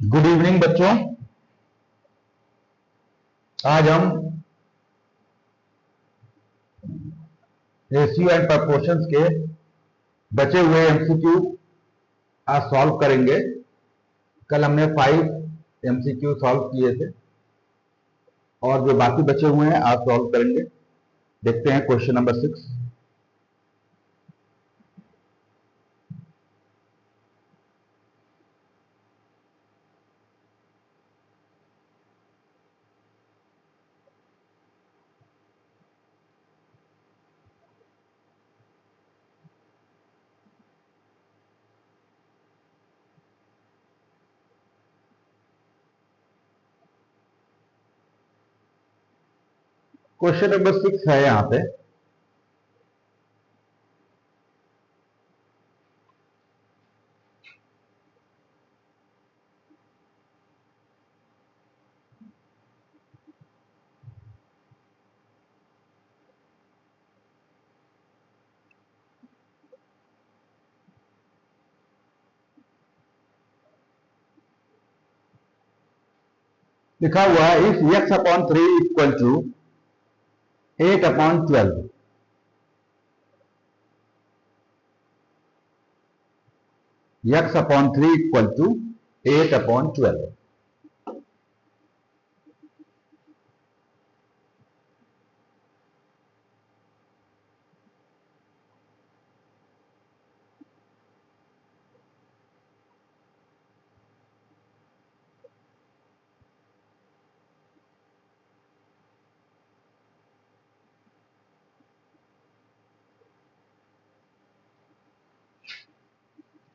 Good evening बच्चों। आज हम रेशियो एंड प्रपोर्शंस के बचे हुए एमसीक्यू आज सॉल्व करेंगे। कल हमने 5 एमसीक्यू सॉल्व किए थे और जो बाकी बचे हुए हैं आज सॉल्व करेंगे। देखते हैं क्वेश्चन नंबर 6। क्वेश्चन नंबर 6 है यहाँ पे। लिखा हुआ है if x upon 3 equal to 8 upon 12, x upon 3 equal to 8 upon 12।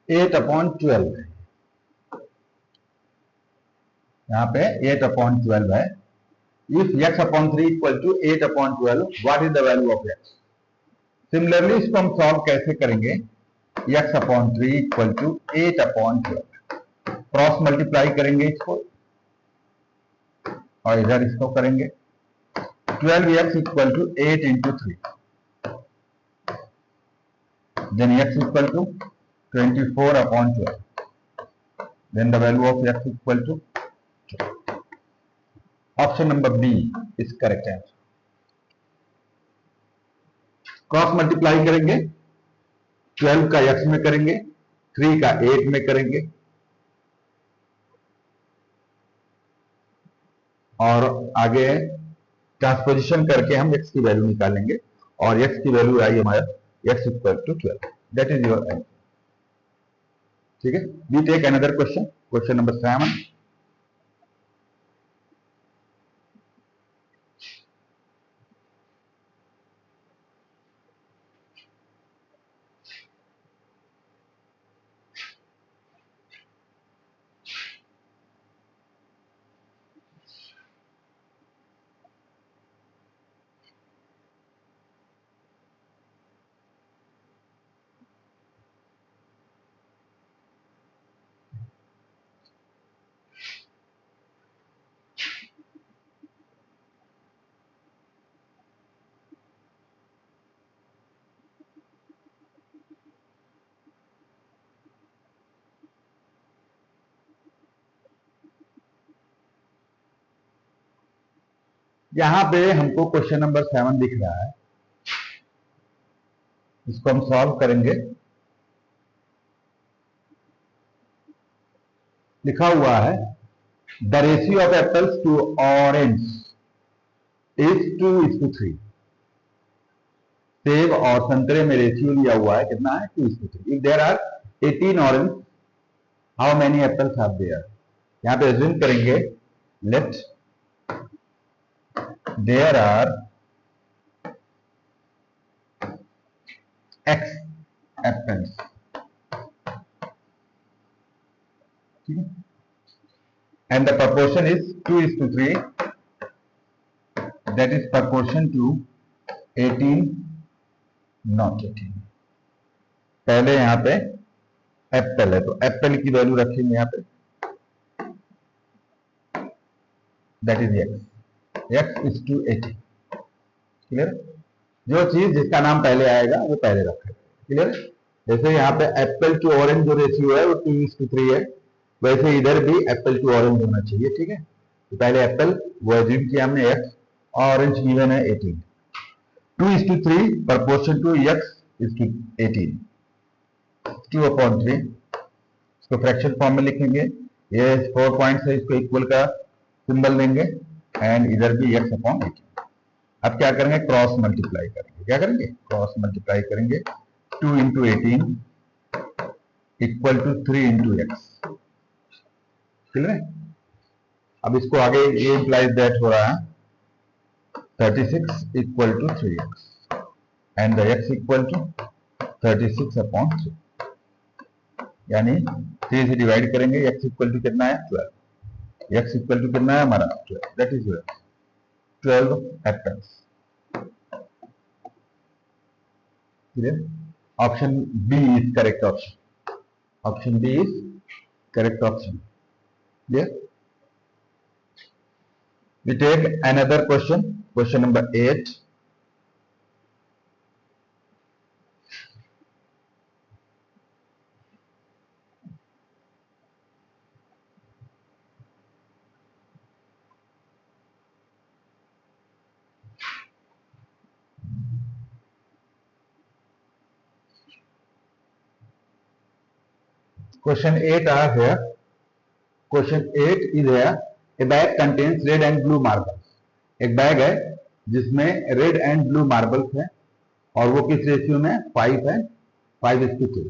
8 upon 12 यहाँ पे 8 अपॉन 12 है। If x upon 3 equal to 8 upon 12, what is the value of x? Similarly इसको हम सॉल्व कैसे करेंगे? x upon 3 equal to 8 upon 12, cross multiply करेंगे इसको और इधर इसको करेंगे। 12x equal to 8 into 3, then x equal to 24 upon 12, then the value of x equal to option number B is correct answer. Cross multiply करेंगे, 12 का x में करेंगे, 3 का 8 में करेंगे और आगे ट्रांसपोजिशन करके हम x की वैल्यू निकालेंगे और x की वैल्यू आई हमारा x equal to 12। That is your answer. ठीक है, we take another question, question number 7। यहां पे हमको क्वेश्चन नंबर 7 दिख रहा है, इसको हम सॉल्व करेंगे। लिखा हुआ है the ratio of apples to orange is 2:3। सेब और संतरे में रेशियो लिया हुआ है, कितना है? 2:3। If there are 18 orange, how many apples are there? यहां पे अज्यूम करेंगे let there are x apples. ठीक है, and the proportion is 2:3, that is proportion to 18 not 18। पहले यहां पे एप्पल है तो एप्पल की वैल्यू रखेंगे यहां पे, that is x is to 18। Clear? जो चीज जिसका नाम पहले आएगा वो पहले रखेगा। क्लियर? जैसे यहाँ पे एप्पल टू ऑरेंज जो रेशियो है वो 2:3 है, वैसे इधर भी एप्पल टू ऑरेंज होना चाहिए, ठीक है। तो पहले एप्पल वो एज्यूम किया हमने x, ऑरेंज गिवन है 18, 2:3 proportion to x is to 18, 2/3 इसको फ्रैक्शन फॉर्म में लिखेंगे, ये 4 पॉइंट्स है, इसको इक्वल का सिंबल देंगे एंड इधर भी x/18। अब क्या करेंगे, क्रॉस मल्टीप्लाई करेंगे, क्या करेंगे, क्रॉस मल्टीप्लाई करेंगे, 2 × 18 इक्वल टू 3 × x, क्लियर है। अब इसको आगे ये इंप्लाइज दैट हो रहा है 36 equal to 3x and the x equal to 36/3, यानी 3 से डिवाइड करेंगे, x इक्वल टू कितना है 12, x इक्वल टू कितना है हमारा 12, that is 12 apples, clear. Option B is correct option, option B is correct option, clear. We take another question, question number 8. Question 8 are here. Question 8 is here. A bag contains red and blue marbles. एक bag है जिसमें red and blue marbles है और वो किस ratio में 5 है, 5:2।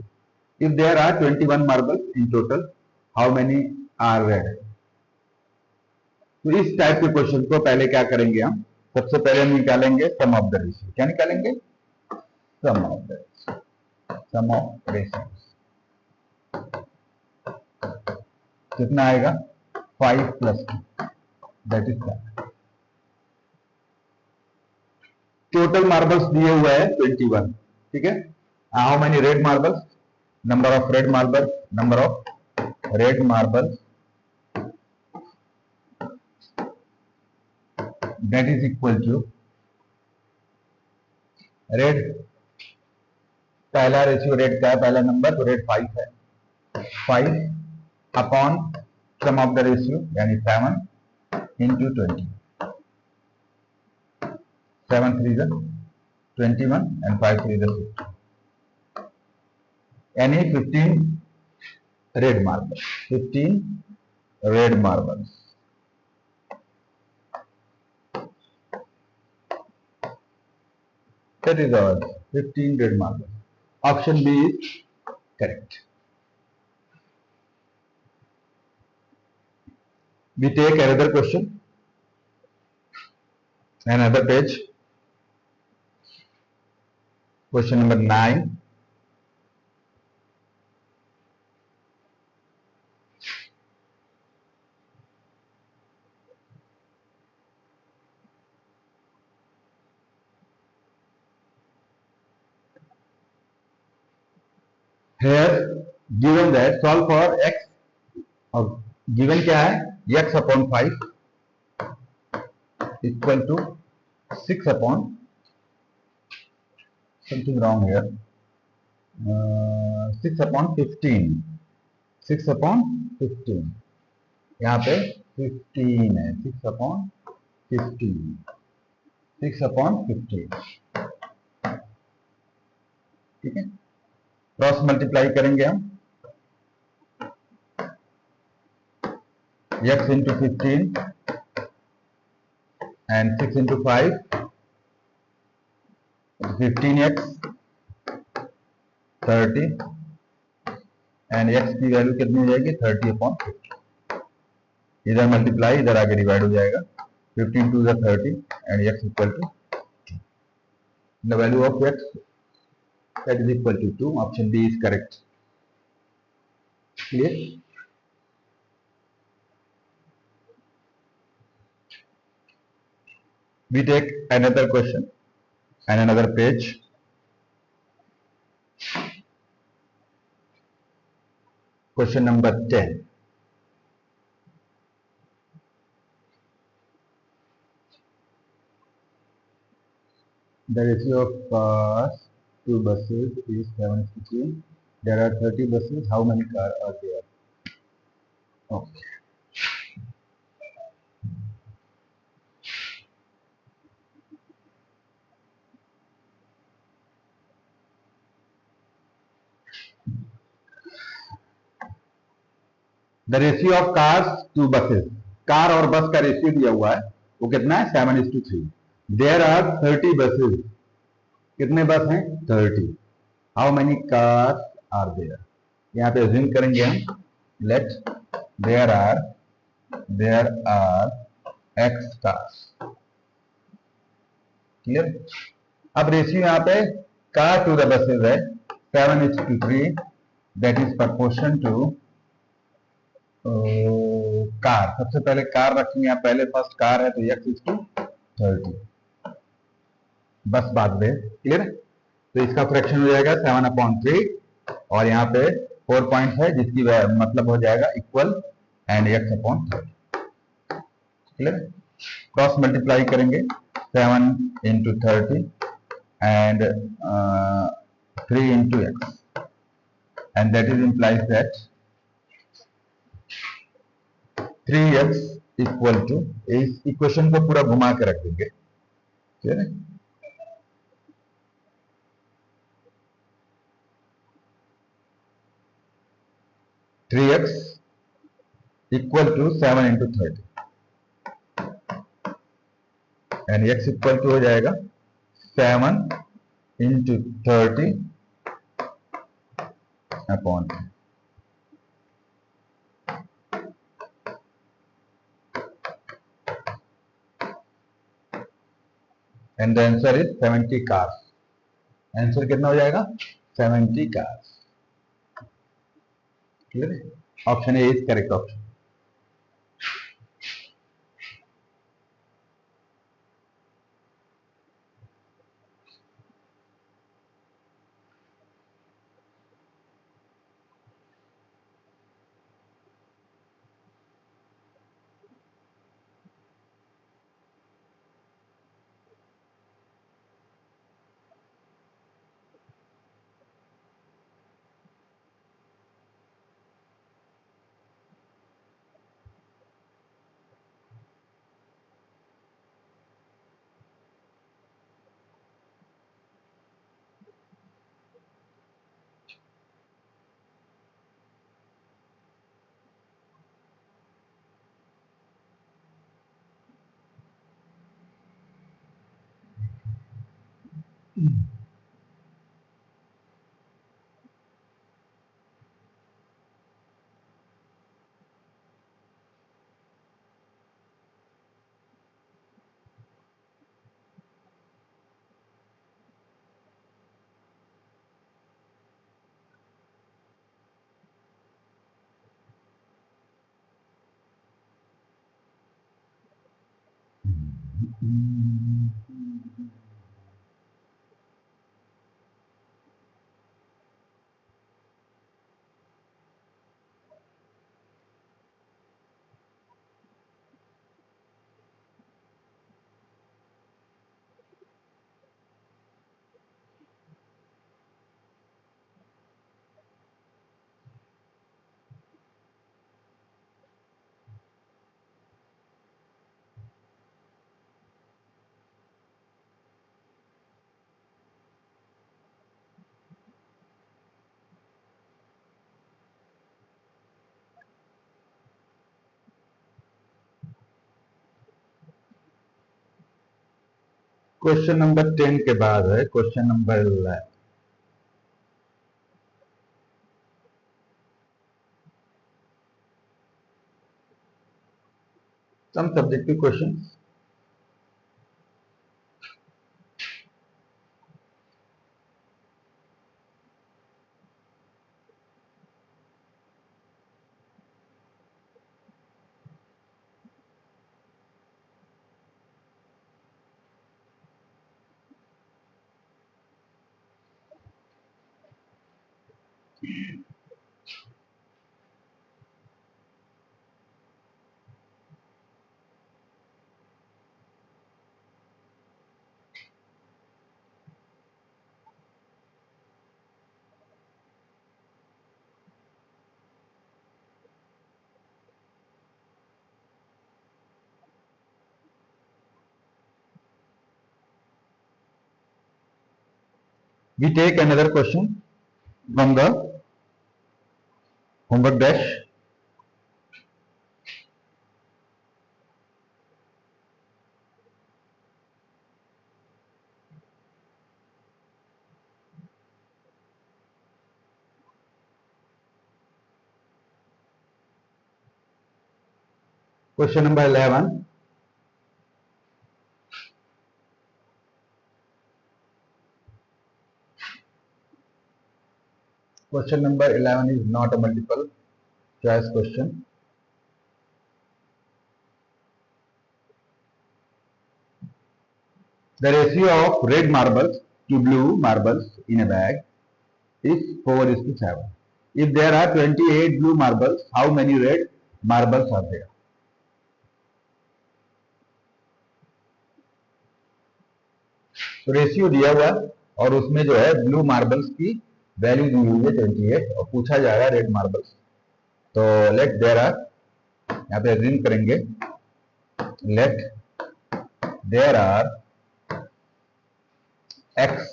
If there are 21 marbles in total, how many are red. तो इस टाइप के क्वेश्चन को पहले क्या करेंगे हम, सबसे पहले हम निकालेंगे सम ऑफ द रेशियो। क्या निकालेंगे, sum of the ratio, sum of ratio कितना आएगा 5 + 2 दैट इज 5। टोटल मार्बल्स दिए हुए हैं 21, ठीक है। How many red marbles, number of red marbles, number of red marbles that is equal to red, पहला रेशियो रेड का है, पहला नंबर तो रेड 5 है, 5 upon sum of the ratio यानी 7 into 20, 7 3 is 21 and 5 3 is 15, यानी 15 red marble, 15 red marbles, that is our 15 red marbles. Option B is correct. We take another question, another page, question number 9. Here given that solve for x, और given क्या है x/5 equal to 6 upon something wrong here, 6/15, 6/15, यहाँ पे 15 है, 6/15, 6/15, ठीक है। Cross multiply करेंगे हम, x into 15 and 6 into 5, 15x 30 and x की वैल्यू कितनी हो जाएगी 30/50, इधर मल्टीप्लाई इधर आगे डिवाइड हो जाएगा, 15 2 is 30 and x equal to 2. The value of x that is equal to 2. Option B is correct. Clear? We take another question and another page. Question number 10. The ratio of cars to buses is 7:3. There are 30 buses. How many cars are there? Okay. The ratio of cars to buses, car और बस का ratio दिया हुआ है, वो कितना है 7:3। There are 30 buses, कितने बस हैं 30। How many cars are there, यहाँ पे अज्यूम करेंगे हम, let there are X cars. Clear. अब रेशियो यहाँ पे कार टू द बसेस है 7:3, that is proportion to car. सबसे पहले कार रखेंगे यहाँ, पहले फर्स्ट कार है तो x/30, बस बाद में। क्लियर। तो इसका फ्रैक्शन हो जाएगा 7/3, और यहाँ पे 4 पॉइंट है जिसकी मतलब हो जाएगा equal and x/30। Clear. Cross multiply करेंगे 7 × 30 and 3 × x, and that is implies that 3x equal to, इस इक्वेशन को पूरा घुमा के रख देंगे। ठीक है। 3x equal to 7 × 30 and x equal to हो जाएगा 7 × 30 upon, and the answer is 70 cars. Answer कितना हो जाएगा 70 कार्स। क्लियर है। Option A is correct option. Question number 10 के बाद है question number 11। Some subjective question. We take another question from the homework dash. Question number 11. Question number 11 is not a multiple choice question. The ratio of red marbles to blue marbles in a bag is 4:7. If there are 28 blue marbles, how many red marbles are there? तो ratio दिया हुआ और उसमें जो है blue marbles की value दी हुई है 28 और पूछा जाएगा रेड मार्बल्स. तो लेट देयर आर, यहाँ पे रीड करेंगे, लेट देयर आर एक्स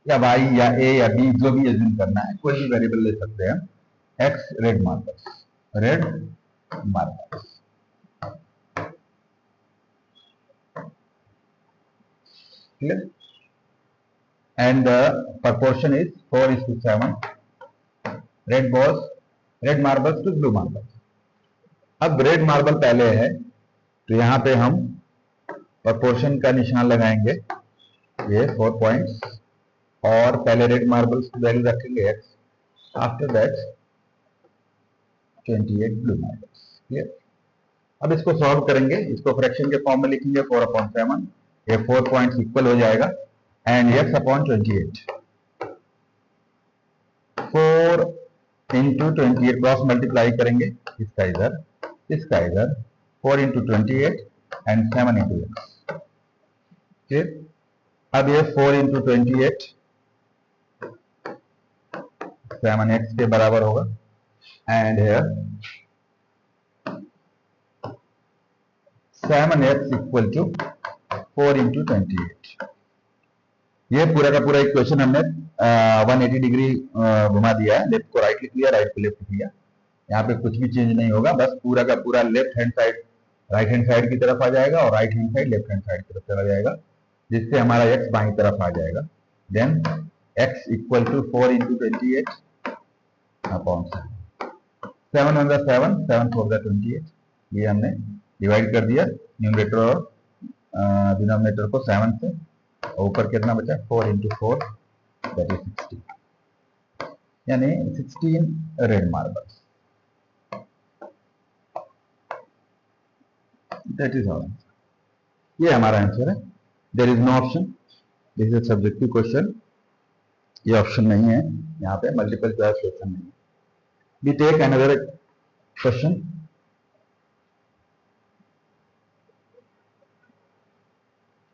या वाई या ए या बी, जो भी एज्यूम करना है, कोई भी वेरिएबल ले सकते हैं. X red marbles clear, and the proportion is 4:7 red marbles to blue marbles. अब रेड मार्बल पहले है तो यहाँ पे हम proportion का निशान लगाएंगे, ये 4 पॉइंट्स, और पहले रेड मार्बल्स की वैल्यू रखेंगे x, after that 28 blue marbles. Clear. अब इसको सॉल्व करेंगे, इसको फ्रैक्शन के फॉर्म में लिखेंगे 4/7, ये 4 पॉइंट्स इक्वल हो जाएगा, and x/28 4 into 28 cross multiply करेंगे, इसका इधर 4 into 28 and 7 into x. ठीक. अब ये 4 into 28 7x के बराबर होगा, and here 7x equal to 4 into 28. ये पूरा का पूरा इक्वेशन हमने 180 डिग्री घुमा दिया है, लेफ्ट को राइट लिख लिया, राइट को लेफ्ट लिख लिया. यहाँ पे कुछ भी चेंज नहीं होगा, बस पूरा का पूरा left hand side right hand side की तरफ आ जाएगा और right hand side left hand side की तरफ चला जाएगा, जिससे हमारा x बाई तरफ आ जाएगा. Then x equal to 4 into 28 upon 7 1 7 7 4 28. ये हमने डिवाइड कर दिया न्यूमरेटर और डिनोमिनेटर को 7 से, ऊपर कितना बचा 4 into 4 दैट इज 16, यानी 16 red marbles. That is our answer. ये हमारा आंसर है. There is no option, this is subjective question, ये ऑप्शन नहीं है, यहाँ पे मल्टीपल चॉइस क्वेश्चन नहीं है. We take another question.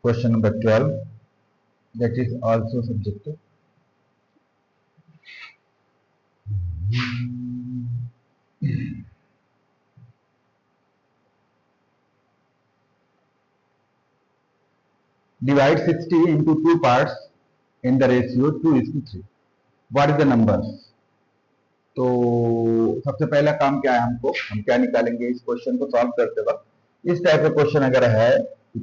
Question number 12, that is also subjective. Divide 60 into 2 parts in the ratio 2:3. What is the numbers? तो सबसे पहला काम क्या है, हम क्या निकालेंगे इस क्वेश्चन को सॉल्व करते वक्त. इस टाइप का क्वेश्चन अगर है,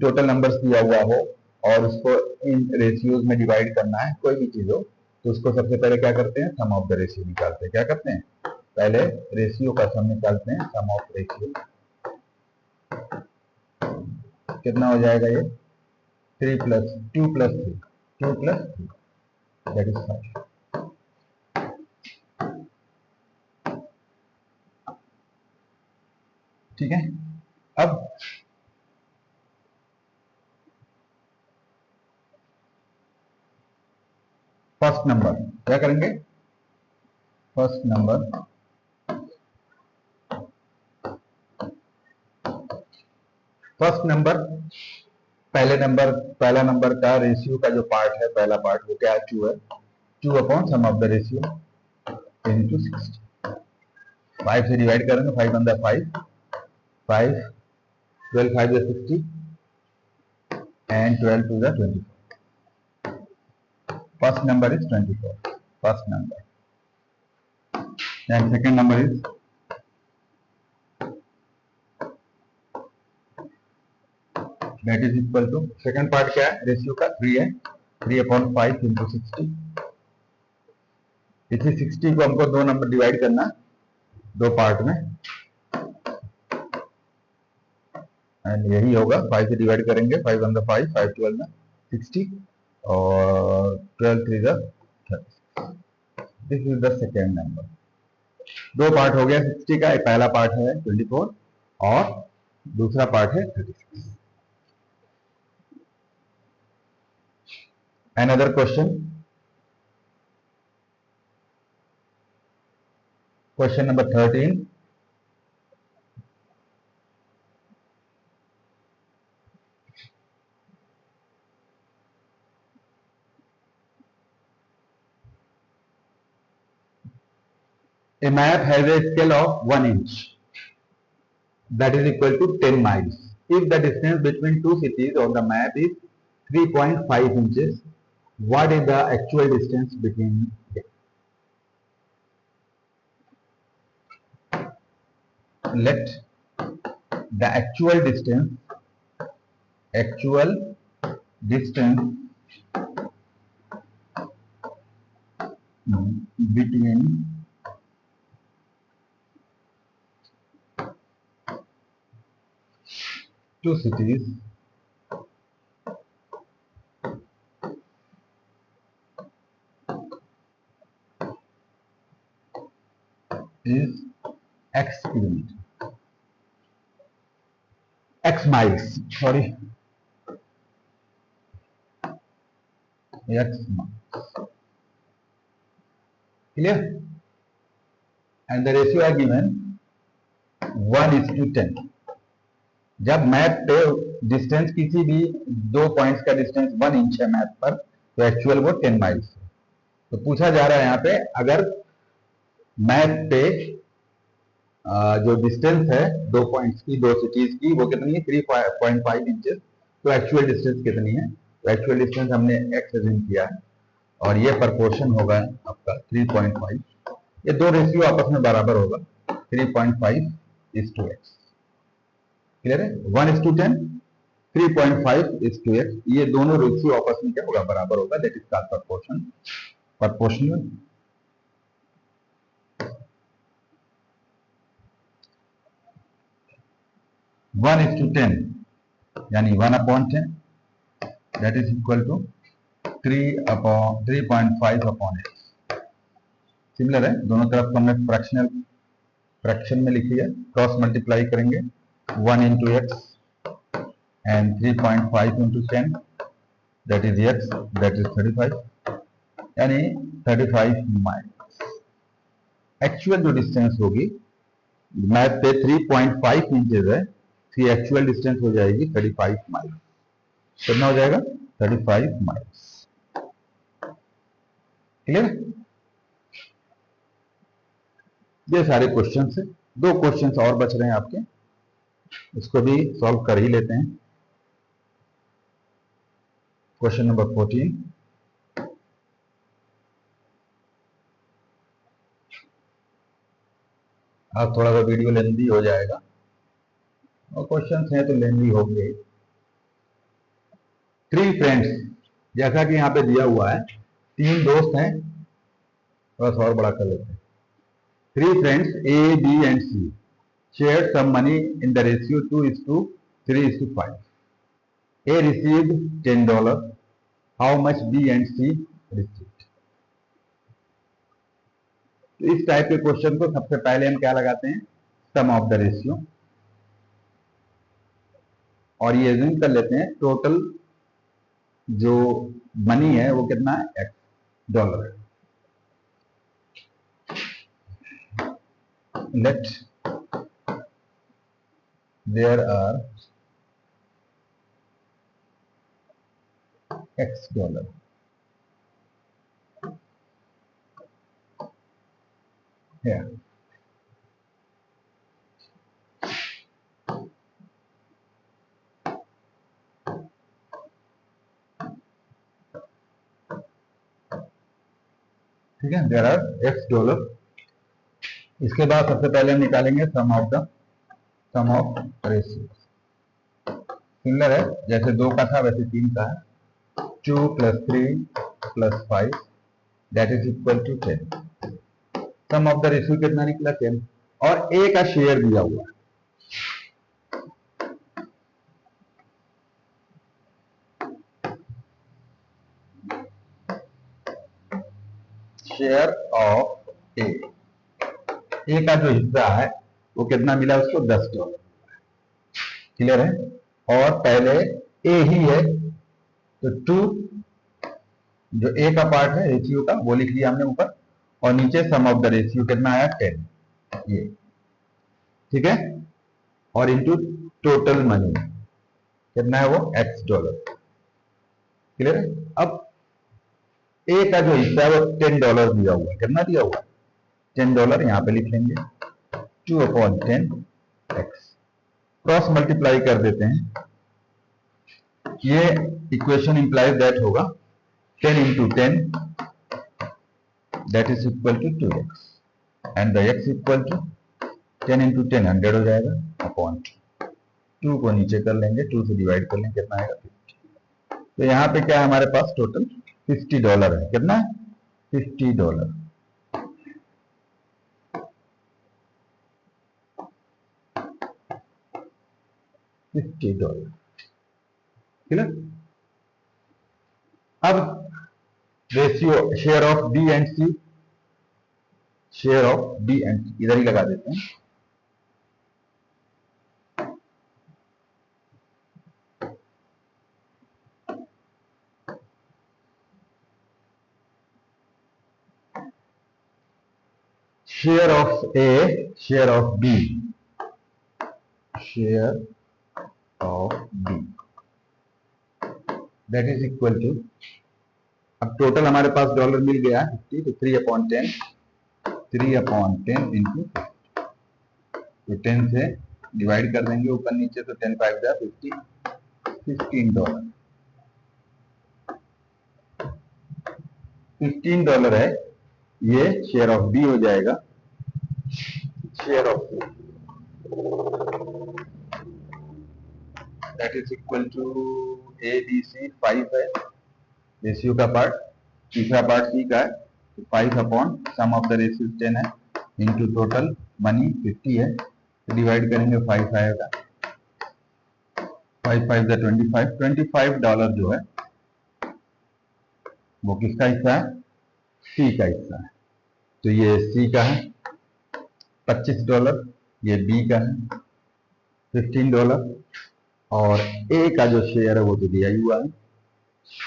टोटल नंबर्स दिया हुआ हो और उसको इन रेशियोज में डिवाइड करना है, कोई भी चीज हो, तो उसको सबसे पहले क्या करते हैं, सम ऑफ द रेशियो निकालते हैं. क्या करते हैं, पहले रेशियो का सम निकालते हैं, सम ऑफ रेशियो. कितना हो जाएगा ये, 3 + 2 + 3 2 + 3 दैट इज 5. ठीक है. अब फर्स्ट नंबर क्या करेंगे, फर्स्ट नंबर पहला नंबर का रेशियो का जो पार्ट है, पहला पार्ट वो क्या है, 2 है. 2 upon sum of the ratio into 60. 5 से डिवाइड करेंगे, 5 × 5 5 12 5 = 60 and 12 2 = 24. First number is 24. First number. And second number is that is equal to second part क्या है रेशियो का 3 है 3/5 into 60. इसी 60 को हमको दो नंबर डिवाइड करना दो पार्ट में एंड यही होगा 5 से डिवाइड करेंगे 5 1 5 5 12 में 60 और 12 3 30. This is the second number. दो पार्ट हो गया 60 का. एक पहला पार्ट है 24 और दूसरा पार्ट है 36. Another question. Question number 13. A map has a scale of 1 inch that is equal to 10 miles. If the distance between two cities on the map is 3.5 inches, what is the actual distance between them? Let the actual distance between two cities is x kilometer. X miles. Sorry. X miles. Clear? And the ratio are given 1:10. जब map पे distance किसी भी दो points का distance 1 inch है map पर तो actual वो 10 माइल्स है. तो पूछा जा रहा है यहाँ पे अगर मैप पे जो डिस्टेंस है दो पॉइंट्स की दो सिटीज की वो कितनी है 3.5 इंचेस. तो एक्चुअल डिस्टेंस कितनी है. तो एक्चुअल डिस्टेंस हमने एक्स अज्यूम किया है और ये प्रपोर्शन होगा आपका 3.5. ये दो रेशियो आपस में बराबर होगा 3.5:x. क्लियर है. 1:10 3.5:x. ये दोनों रेशियो आपस में क्या होगा बराबर होगा. That is called proportion. Proportional. 1:10 यानी 1/10 that is equal to 3.5/x. Similar है. दोनों तरफ हमने फ्रैक्शन में लिखी है. क्रॉस मल्टीप्लाई करेंगे 1 into x and 3.5 into 10 that is x that is 35 यानी 35 माइल्स. एक्चुअल जो डिस्टेंस होगी मैप पे 3.5 इंचेस है तो एक्चुअल डिस्टेंस हो जाएगी 35 माइल्स. कितना हो जाएगा 35 माइल्स. क्लियर. ये सारे क्वेश्चन है. दो क्वेश्चन और बच रहे हैं आपके. इसको भी सॉल्व कर ही लेते हैं. Question number 14. अब थोड़ा सा वीडियो लेंदी हो जाएगा और क्वेश्चन हैं तो लेंदी होंगे. 3 फ्रेंड्स जैसा कि यहाँ पे दिया हुआ है 3 दोस्त हैं. थोड़ा सा और बड़ा कर लेते हैं. 3 friends A, B and C shared some money in the ratio 2:3:5. A received $10. How much B and C received? तो इस टाइप के क्वेश्चन को सबसे पहले हम क्या लगाते हैं सम ऑफ द रेशियो और ये एज्यूम कर लेते हैं टोटल जो मनी है वो कितना है x डॉलर है. Let there are x dollar. Yeah. ठीक है, देयर आर एक्स डॉलर। इसके बाद सबसे पहले हम निकालेंगे सम ऑफ रेशियो। सिमिलर है, जैसे 2 का था वैसे 3 का है। 2 + 3 + 5 that is equal to 10। Sum of the ratio कितना निकला? 10। और ए का शेयर दिया हुआ है। शेयर ऑफ ए का जो हिस्सा है वो कितना मिला उसको? $10। क्लियर है? और पहले ए ही है तो 2, जो ए का पार्ट है रेशियो का वो लिख लिया हमने ऊपर, और नीचे सम ऑफ द रेशियो कितना आया? 10। ये ठीक है, और इंटू टोटल मनी कितना है? वो $x। क्लियर है? अब ए का जो हिस्सा है वो $10 दिया हुआ है। कितना दिया हुआ है? $10। यहां पे लिख लेंगे 2/10x। क्रॉस मल्टीप्लाई कर देते हैं। ये इक्वेशन इंप्लाइज दैट होगा 10 × 10 that is equal to 2x and the x equal to 10 × 10 100 हो जाएगा अपॉन 2 को नीचे कर लेंगे, 2 से डिवाइड कर लेंगे, कितना आएगा? 50। तो यहाँ पे क्या है हमारे पास? टोटल $50 है। कितना है? $50। $50। ठीक है। अब ratio share of B and C, share of B and C इधर ही लगा देते हैं। Share of A, share of B, share of B that is equal to, अब टोटल हमारे पास डॉलर मिल गया 50, तो 3/10 इंटू, तो 10 से डिवाइड कर देंगे ऊपर नीचे, तो 10 × 5 = 50, $15। $15 है, ये शेयर ऑफ बी हो जाएगा। Share of B that is equal to A B C 5 है रेशियो का पार्ट, तीसरा पार्ट सी का है, तो 5 सम ऑफ द रेशियो 10 है इंटू टोटल मनी 50 है, तो डिवाइड करेंगे 5 आएगा, 5 × 5 = 25। $25 जो है वो किसका हिस्सा है? सी का हिस्सा है। तो ये सी का है $25, ये बी का है $15, और ए का जो शेयर है वो तो दिया ही हुआ है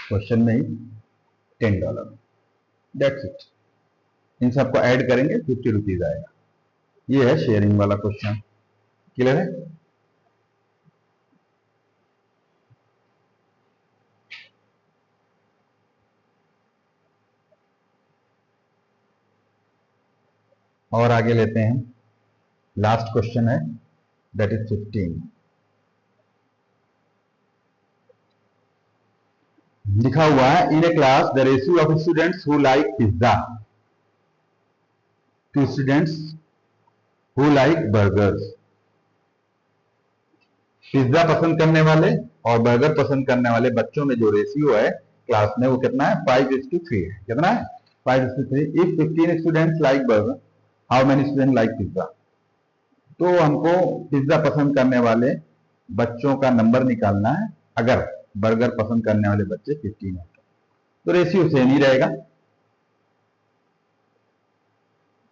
क्वेश्चन में ही, $10। That's it. इन सबको ऐड करेंगे, ₹50 आएगा। ये है शेयरिंग वाला क्वेश्चन। क्लियर है? और आगे लेते हैं, लास्ट क्वेश्चन है, दैट इज 15। लिखा हुआ है in a class the ratio of students who like pizza to students who like burgers. Pizza पसंद करने वाले और बर्गर पसंद करने वाले बच्चों में जो रेशियो है क्लास में वो कितना है? 5:3 है। कितना है? 5:3। If 15 students like burger, how many student like pizza? तो हमको पिज्जा पसंद करने वाले बच्चों का नंबर निकालना है अगर बर्गर पसंद करने वाले बच्चे 15 है, तो रेशियो सेम ही रहेगा।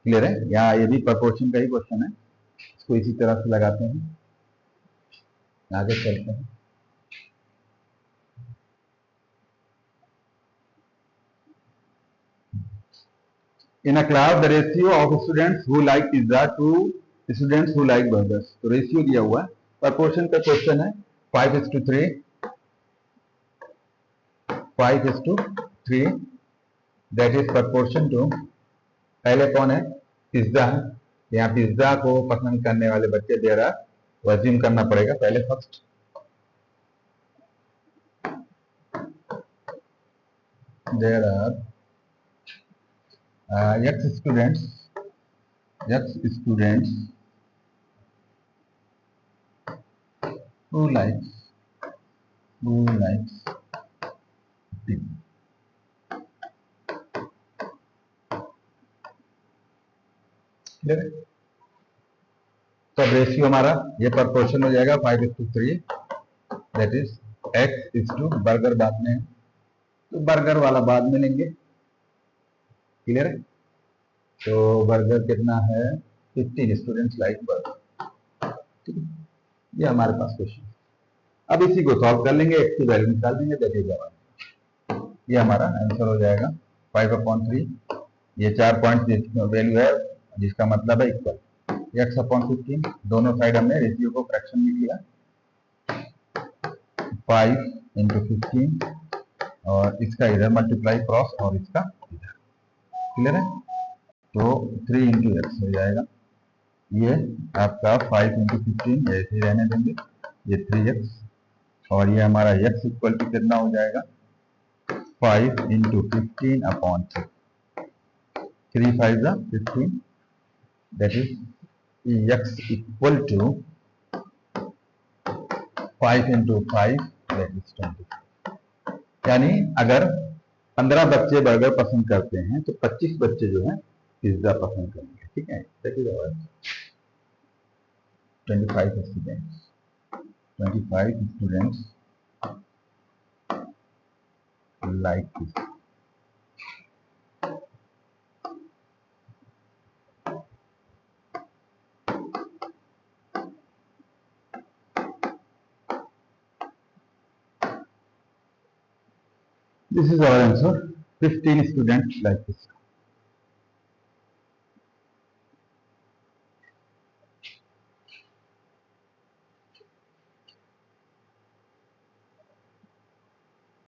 क्लियर है? यहाँ ये भी प्रोपोर्शन का ही क्वेश्चन है, इसको इसी तरह से लगाते हैं, आगे चलते हैं। In a class, the ratio of students who like pizza to students who like burgers, तो रेशियो दिया हुआ है, प्रोपोर्शन का क्वेश्चन है, 5:3 दैट इज प्रोपोर्शन टू, पहले कौन है? पिज्जा है। यहाँ पिज्जा को पसंद करने वाले बच्चे देर आर, वज्यूम करना पड़ेगा पहले first, there are x students who likes tea. तो रेशियो हमारा ये प्रोपोर्शन हो जाएगा 5:3, that is x is to burger बाद में है, तो बर्गर वाला बाद में लेंगे। क्लियर है? तो बर्गर कितना है, 15 स्टूडेंट्स लाइक बर्गर। ठीक है, ये हमारे पास क्वेश्चन। अब इसी को सॉल्व कर लेंगे, x की वैल्यू निकाल देंगे, दैट इज आवर, ये हमारा आंसर हो जाएगा 5/3। ये 4 पॉइंट वैल्यू है जिसका मतलब है इक्वल x/15। दोनों साइड हमने रेशियो को फ्रैक्शन में किया, 5 × 15 और इसका इधर मल्टीप्लाई क्रॉस और इसका इधर। क्लियर है? तो 3 × x हो जाएगा, ये आपका 5 × 15 ऐसे ही रहने देंगे, ये 3x और ये हमारा x इक्वल टू कितना हो जाएगा 5 × 15/3। 3 5 15, that is x equal to 5 × 5, that is 20। यानी अगर 15 बच्चे बर्गर पसंद करते हैं तो 25 बच्चे जो हैं पिज्जा पसंद करेंगे। ठीक है, that is our 25 students like this। This is our answer, 15 students like this।